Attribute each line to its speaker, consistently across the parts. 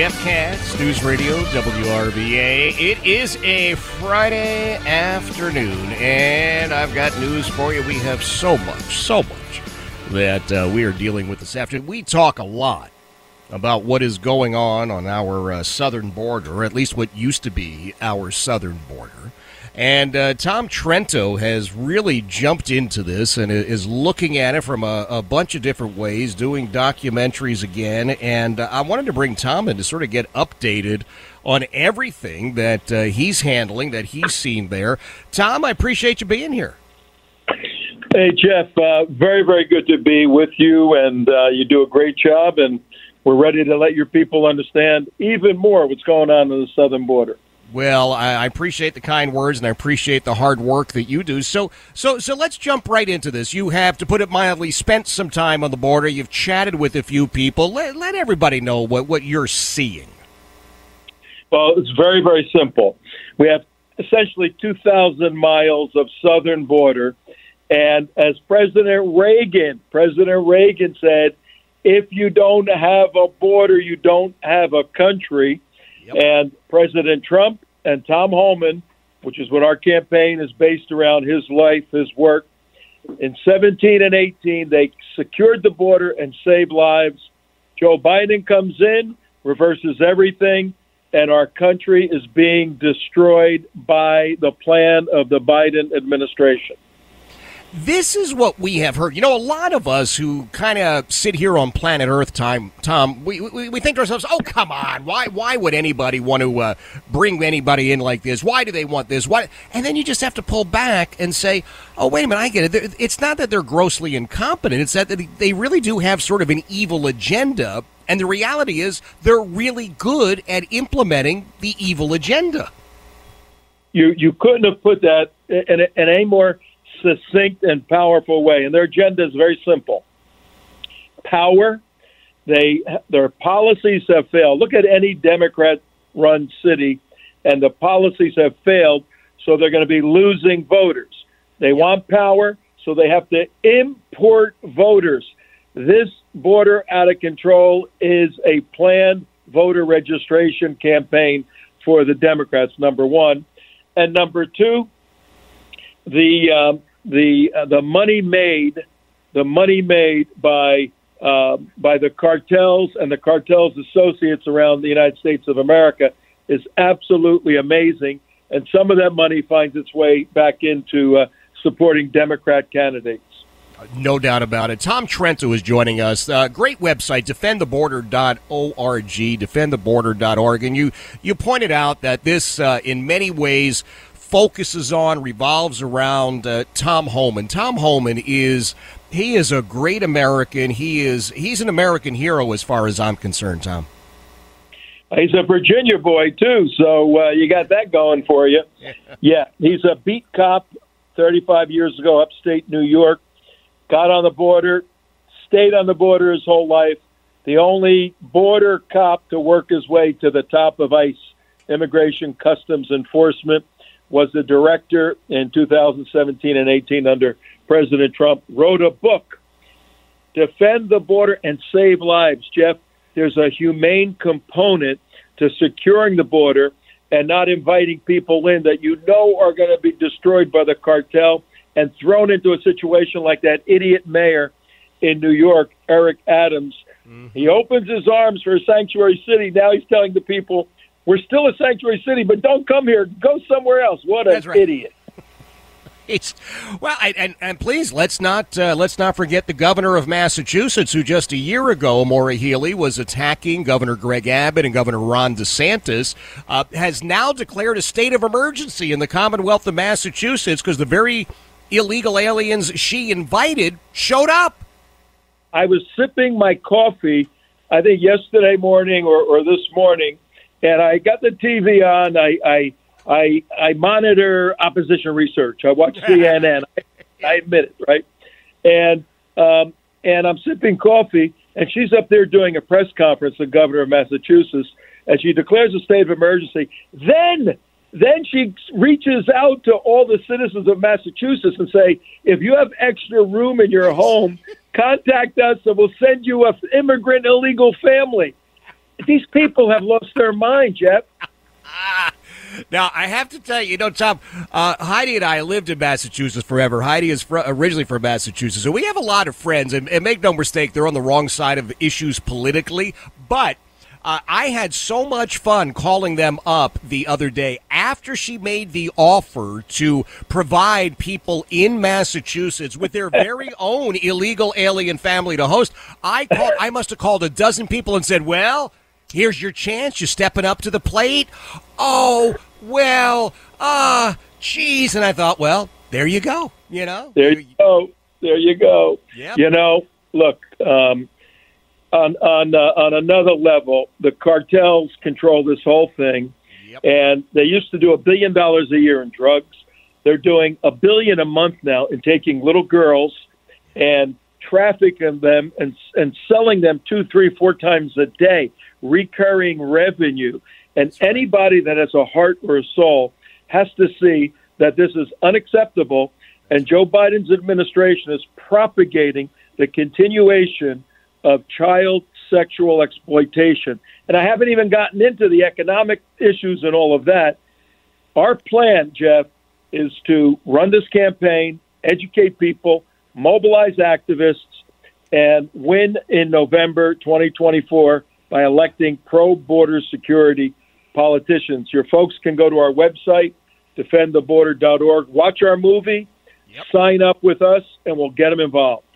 Speaker 1: Jeff Katz, News Radio, WRVA. It is a Friday afternoon, and I've got news for you. We have so much that we are dealing with this afternoon. We talk a lot about what is going on our southern border, or at least what used to be our southern border. And Tom Trento has really jumped into this and is looking at it from a bunch of different ways, doing documentaries again. And I wanted to bring Tom in to sort of get updated on everything that he's handling, that he's seen there. Tom, I appreciate you being here.
Speaker 2: Hey, Jeff, very, very good to be with you, and you do a great job, and we're ready to let your people understand even more what's going on the southern border.
Speaker 1: Well, I appreciate the kind words, and I appreciate the hard work that you do. So let's jump right into this. You have, to put it mildly, spent some time on the border. You've chatted with a few people. Let everybody know what you're seeing.
Speaker 2: Well, it's very, very simple. We have essentially 2,000 miles of southern border, and as President Reagan said, if you don't have a border, you don't have a country. Yep. And President Trump and Tom Homan, which is what our campaign is based around, his life, his work, in 17 and 18, they secured the border and saved lives. Joe Biden comes in, reverses everything, and our country is being destroyed by the plan of the Biden administration.
Speaker 1: This is what we have heard. You know, a lot of us who kind of sit here on planet Earth, Tom, we think to ourselves, oh, come on, why would anybody want to bring anybody in like this? Why do they want this? Why? And then you just have to pull back and say, oh, wait a minute, I get it. It's not that they're grossly incompetent. It's that they really do have sort of an evil agenda. And the reality is they're really good at implementing the evil agenda.
Speaker 2: You couldn't have put that in any more succinct and powerful way, and their agenda is very simple. Power. Their policies have failed. Look at any Democrat-run city, and the policies have failed, so they're going to be losing voters. They want power, so they have to import voters. This border out of control is a planned voter registration campaign for the Democrats, number one. And number two, the money made by the cartels and the cartels' associates around the United States of America is absolutely amazing, and some of that money finds its way back into supporting Democrat candidates.
Speaker 1: No doubt about it. Tom Trento is joining us. Great website, defendtheborder.org, defendtheborder.org, and you pointed out that this, in many ways, revolves around Tom Homan. Tom Homan is a great American. He's an American hero as far as I'm concerned, Tom.
Speaker 2: He's a Virginia boy too, so you got that going for you. Yeah, he's a beat cop 35 years ago, upstate New York. Got on the border, stayed on the border his whole life. The only border cop to work his way to the top of ICE, Immigration Customs Enforcement, was the director in 2017 and 18 under President Trump, wrote a book, Defend the Border and Save Lives. Jeff, there's a humane component to securing the border and not inviting people in that you know are going to be destroyed by the cartel and thrown into a situation like that idiot mayor in New York, Eric Adams. Mm-hmm. He opens his arms for a sanctuary city. Now he's telling the people, we're still a sanctuary city, but don't come here. Go somewhere else. What an idiot.
Speaker 1: And please, let's not forget the governor of Massachusetts, who just a year ago, Maura Healey, was attacking Governor Greg Abbott and Governor Ron DeSantis, has now declared a state of emergency in the Commonwealth of Massachusetts because the very illegal aliens she invited showed up.
Speaker 2: I was sipping my coffee, I think yesterday morning or this morning, and I got the TV on. I monitor opposition research. I watch CNN. I admit it, right? And I'm sipping coffee, and she's up there doing a press conference, the governor of Massachusetts, and she declares a state of emergency. Then she reaches out to all the citizens of Massachusetts and say, if you have extra room in your home, contact us and we'll send you an immigrant illegal family. These people have lost their mind, Jeff.
Speaker 1: Now, I have to tell you, Tom, Heidi and I lived in Massachusetts forever. Heidi is originally from Massachusetts, so we have a lot of friends, and make no mistake, they're on the wrong side of issues politically, but I had so much fun calling them up the other day after she made the offer to provide people in Massachusetts with their very own illegal alien family to host. I must have called a dozen people and said, well, here's your chance. You're stepping up to the plate. Oh, well, geez. And I thought, well, there you go.
Speaker 2: There you go. There you go.
Speaker 1: Yep.
Speaker 2: Look, on another level, the cartels control this whole thing.
Speaker 1: Yep.
Speaker 2: And they used to do $1 billion a year in drugs. They're doing $1 billion a month now in taking little girls and trafficking them and selling them 2, 3, 4 times a day. Recurring revenue. And anybody that has a heart or a soul has to see that this is unacceptable, and Joe Biden's administration is propagating the continuation of child sexual exploitation. And I haven't even gotten into the economic issues and all of that. Our plan, Jeff, is to run this campaign, educate people, mobilize activists, and win in November 2024 by electing pro-border security politicians. Your folks can go to our website, defendtheborder.org, watch our movie, sign up with us, and we'll get them involved.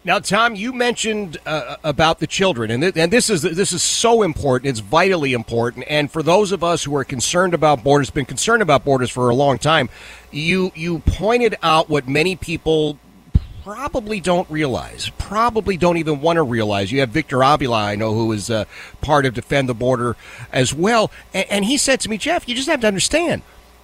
Speaker 1: Now, Tom, you mentioned about the children, and this is so important. It's vitally important. And for those of us who are concerned about borders, been concerned about borders for a long time, you pointed out what many people probably don't realize, probably don't even want to realize. You have Victor Avila, I know, who is part of Defend the Border as well. And he said to me, Jeff, you just have to understand,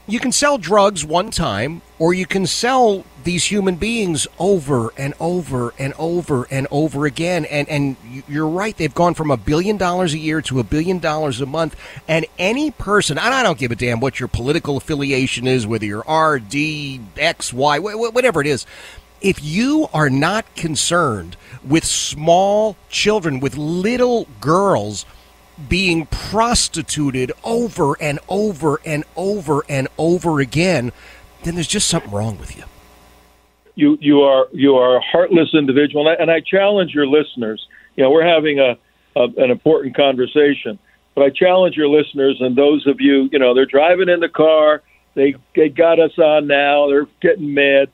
Speaker 1: you can sell drugs one time, or you can sell these human beings over and over and over and over again. And you're right. They've gone from $1 billion a year to $1 billion a month. And any person, and I don't give a damn what your political affiliation is, whether you're R, D, X, Y, whatever it is, if you are not concerned with small children, with little girls being prostituted over and over and over and over again, then there's just something wrong with you.
Speaker 2: You are a heartless individual, and I challenge your listeners. We're having an important conversation, but I challenge your listeners and those of you, they're driving in the car, they got us on now, they're getting mad.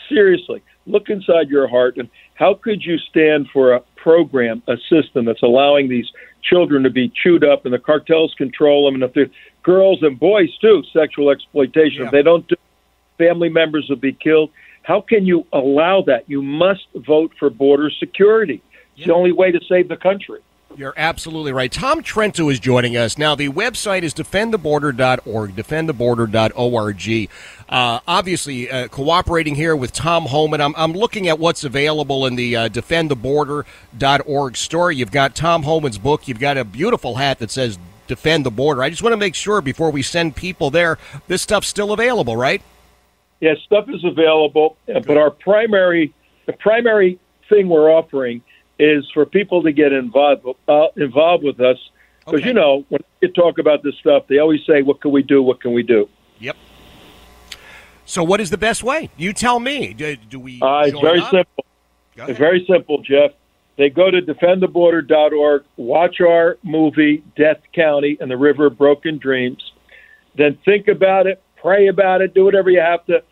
Speaker 2: Seriously, look inside your heart, and how could you stand for a program, a system that's allowing these children to be chewed up, and the cartels control them, and if they're girls and boys too, sexual exploitation. If they don't do, family members will be killed. How can you allow that? You must vote for border security. It's the only way to save the country.
Speaker 1: You're absolutely right. Tom Trento is joining us. Now, the website is defendtheborder.org, defendtheborder.org. Obviously, cooperating here with Tom Homan. I'm looking at what's available in the defendtheborder.org store. You've got Tom Homan's book. You've got a beautiful hat that says Defend the Border. I just want to make sure before we send people there, this stuff's still available, right?
Speaker 2: Yes, stuff is available, but the primary thing we're offering is for people to get involved with us. Because, when you talk about this stuff, they always say, what can we do? What can we do?
Speaker 1: Yep. So what is the best way? You tell me. Do we
Speaker 2: It's very simple. It's very simple, Jeff. They go to defendtheborder.org, watch our movie, Death County and the River of Broken Dreams, then think about it, pray about it, do whatever you have to,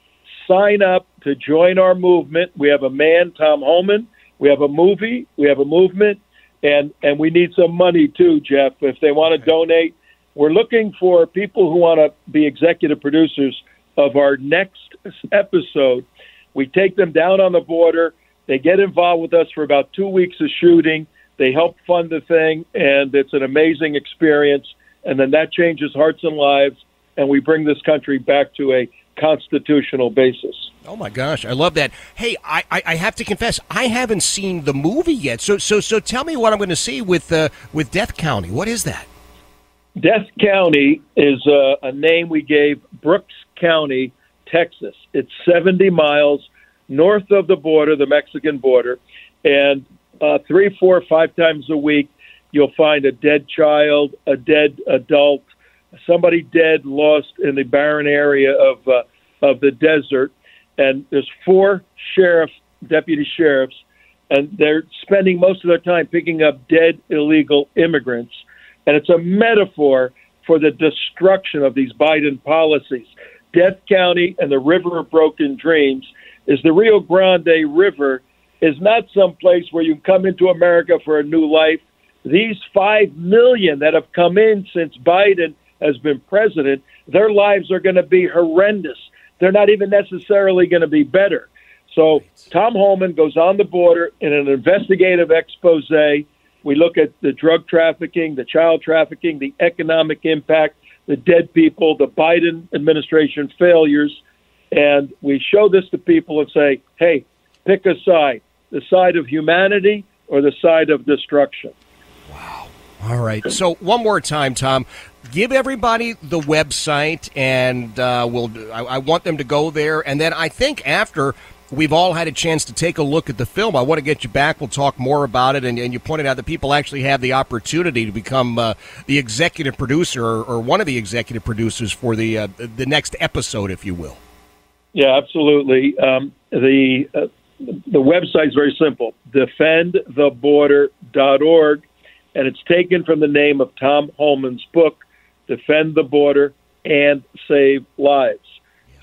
Speaker 2: sign up to join our movement. We have a man, Tom Homan. We have a movie, we have a movement, and we need some money too, Jeff. If they want to donate, we're looking for people who want to be executive producers of our next episode. We take them down on the border. They get involved with us for about 2 weeks of shooting. They help fund the thing, and it's an amazing experience. And then that changes hearts and lives, and we bring this country back to a constitutional basis.
Speaker 1: Oh my gosh, I love that. Hey, I have to confess, I haven't seen the movie yet. So tell me what I'm going to see with Death County. What is that?
Speaker 2: Death County is a name we gave Brooks County, Texas. It's 70 miles north of the border, the Mexican border, and 3, 4, 5 times a week you'll find a dead child, a dead adult, somebody dead, lost in the barren area of the desert. And there's 4 deputy sheriffs, and they're spending most of their time picking up dead illegal immigrants. And it's a metaphor for the destruction of these Biden policies. Death County and the River of Broken Dreams is the Rio Grande River is not some place where you come into America for a new life. These 5 million that have come in since Biden has been president, their lives are going to be horrendous. They're not even necessarily going to be better. So Tom Homan goes on the border in an investigative expose. We look at the drug trafficking, the child trafficking, the economic impact, the dead people, the Biden administration failures, and we show this to people and say, hey, pick a side, the side of humanity or the side of destruction.
Speaker 1: Wow. All right. So one more time, Tom, give everybody the website, and I want them to go there. And then I think after we've all had a chance to take a look at the film, I want to get you back. We'll talk more about it. And you pointed out that people actually have the opportunity to become the executive producer or one of the executive producers for the next episode, if you will.
Speaker 2: Yeah, absolutely. The website is very simple, defendtheborder.org, and it's taken from the name of Tom Homan's book, Defend the Border and Save Lives.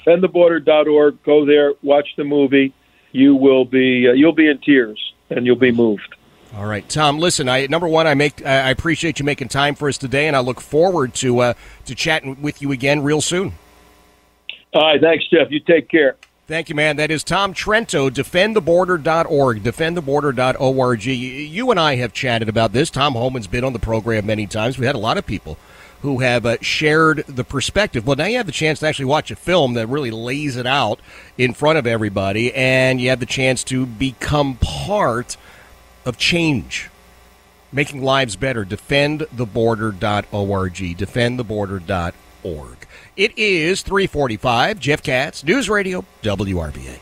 Speaker 2: Defendtheborder.org. Go there, watch the movie. You'll be in tears and you'll be moved.
Speaker 1: All right, Tom. Listen, I appreciate you making time for us today, and I look forward to chatting with you again real soon.
Speaker 2: All right, thanks, Jeff. You take care.
Speaker 1: Thank you, man. That is Tom Trento, defendtheborder.org, defendtheborder.org. You and I have chatted about this. Tom Homan's been on the program many times. We had a lot of people who have shared the perspective. Well, now you have the chance to actually watch a film that really lays it out in front of everybody, and you have the chance to become part of change, making lives better. Defendtheborder.org, defendtheborder.org. It is 3:45. Jeff Katz, News Radio, WRVA.